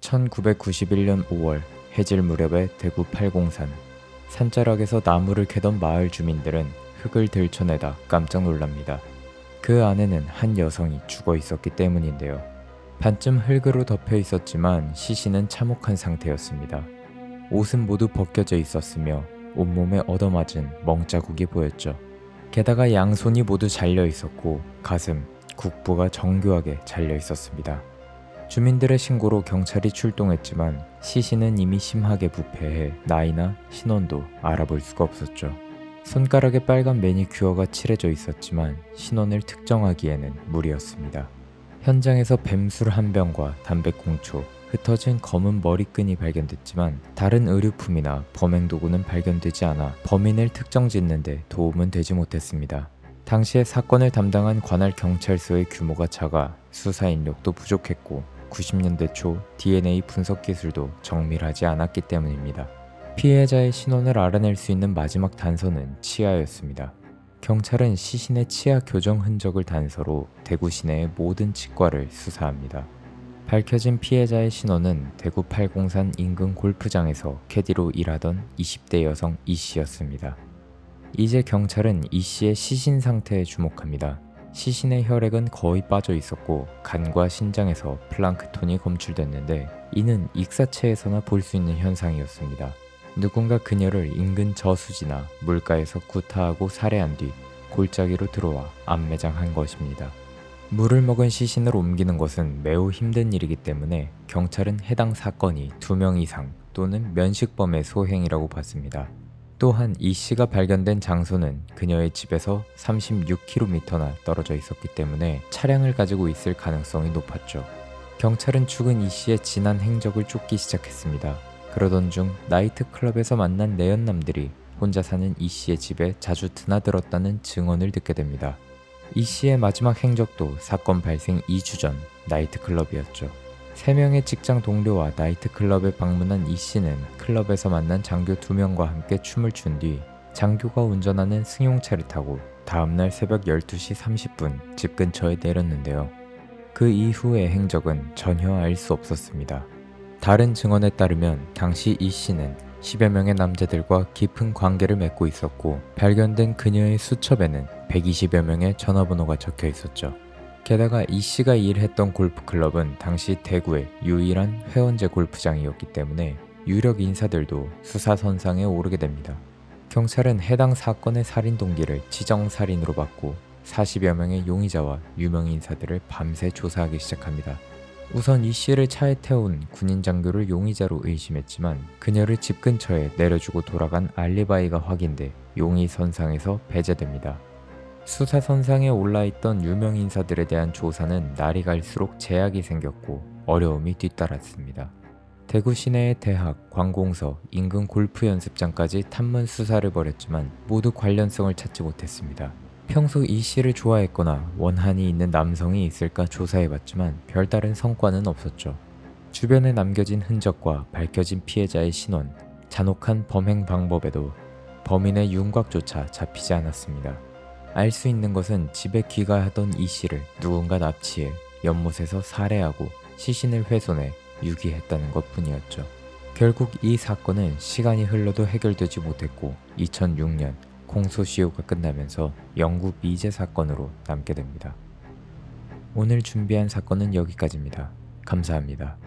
1991년 5월 해질 무렵의 대구 팔공산. 산자락에서 나무를 캐던 마을 주민들은 흙을 들춰내다 깜짝 놀랍니다. 그 안에는 한 여성이 죽어 있었기 때문인데요. 반쯤 흙으로 덮여 있었지만 시신은 참혹한 상태였습니다. 옷은 모두 벗겨져 있었으며 온몸에 얻어맞은 멍자국이 보였죠. 게다가 양손이 모두 잘려 있었고 가슴, 국부가 정교하게 잘려 있었습니다. 주민들의 신고로 경찰이 출동했지만 시신은 이미 심하게 부패해 나이나 신원도 알아볼 수가 없었죠. 손가락에 빨간 매니큐어가 칠해져 있었지만 신원을 특정하기에는 무리였습니다. 현장에서 뱀술 한 병과 담배꽁초, 흩어진 검은 머리끈이 발견됐지만 다른 의류품이나 범행 도구는 발견되지 않아 범인을 특정짓는 데 도움은 되지 못했습니다. 당시에 사건을 담당한 관할 경찰서의 규모가 작아 수사 인력도 부족했고 90년대 초 DNA 분석 기술도 정밀하지 않았기 때문입니다. 피해자의 신원을 알아낼 수 있는 마지막 단서는 치아였습니다. 경찰은 시신의 치아 교정 흔적을 단서로 대구 시내의 모든 치과를 수사합니다. 밝혀진 피해자의 신원은 대구 팔공산 인근 골프장에서 캐디로 일하던 20대 여성 이씨였습니다. 이제 경찰은 이씨의 시신 상태에 주목합니다. 시신의 혈액은 거의 빠져 있었고 간과 신장에서 플랑크톤이 검출됐는데 이는 익사체에서나 볼 수 있는 현상이었습니다. 누군가 그녀를 인근 저수지나 물가에서 구타하고 살해한 뒤 골짜기로 들어와 암매장한 것입니다. 물을 먹은 시신을 옮기는 것은 매우 힘든 일이기 때문에 경찰은 해당 사건이 2명 이상 또는 면식범의 소행이라고 봤습니다. 또한 이 씨가 발견된 장소는 그녀의 집에서 36km나 떨어져 있었기 때문에 차량을 가지고 있을 가능성이 높았죠. 경찰은 죽은 이 씨의 지난 행적을 쫓기 시작했습니다. 그러던 중 나이트클럽에서 만난 내연남들이 혼자 사는 이 씨의 집에 자주 드나들었다는 증언을 듣게 됩니다. 이 씨의 마지막 행적도 사건 발생 2주 전 나이트클럽이었죠. 3명의 직장 동료와 나이트클럽에 방문한 이 씨는 클럽에서 만난 장교 2명과 함께 춤을 춘 뒤 장교가 운전하는 승용차를 타고 다음날 새벽 12시 30분 집 근처에 내렸는데요. 그 이후의 행적은 전혀 알 수 없었습니다. 다른 증언에 따르면 당시 이 씨는 10여 명의 남자들과 깊은 관계를 맺고 있었고 발견된 그녀의 수첩에는 120여 명의 전화번호가 적혀 있었죠. 게다가 이 씨가 일했던 골프클럽은 당시 대구의 유일한 회원제 골프장이었기 때문에 유력 인사들도 수사선상에 오르게 됩니다. 경찰은 해당 사건의 살인 동기를 지정살인으로 받고 40여 명의 용의자와 유명 인사들을 밤새 조사하기 시작합니다. 우선 이 씨를 차에 태운 군인 장교를 용의자로 의심했지만 그녀를 집 근처에 내려주고 돌아간 알리바이가 확인돼 용의 선상에서 배제됩니다. 수사선상에 올라있던 유명 인사들에 대한 조사는 날이 갈수록 제약이 생겼고 어려움이 뒤따랐습니다. 대구 시내의 대학, 관공서, 인근 골프 연습장까지 탐문 수사를 벌였지만 모두 관련성을 찾지 못했습니다. 평소 이 씨를 좋아했거나 원한이 있는 남성이 있을까 조사해봤지만 별다른 성과는 없었죠. 주변에 남겨진 흔적과 밝혀진 피해자의 신원, 잔혹한 범행 방법에도 범인의 윤곽조차 잡히지 않았습니다. 알 수 있는 것은 집에 귀가하던 이 씨를 누군가 납치해 연못에서 살해하고 시신을 훼손해 유기했다는 것뿐이었죠. 결국 이 사건은 시간이 흘러도 해결되지 못했고 2006년 공소시효가 끝나면서 영구 미제 사건으로 남게 됩니다. 오늘 준비한 사건은 여기까지입니다. 감사합니다.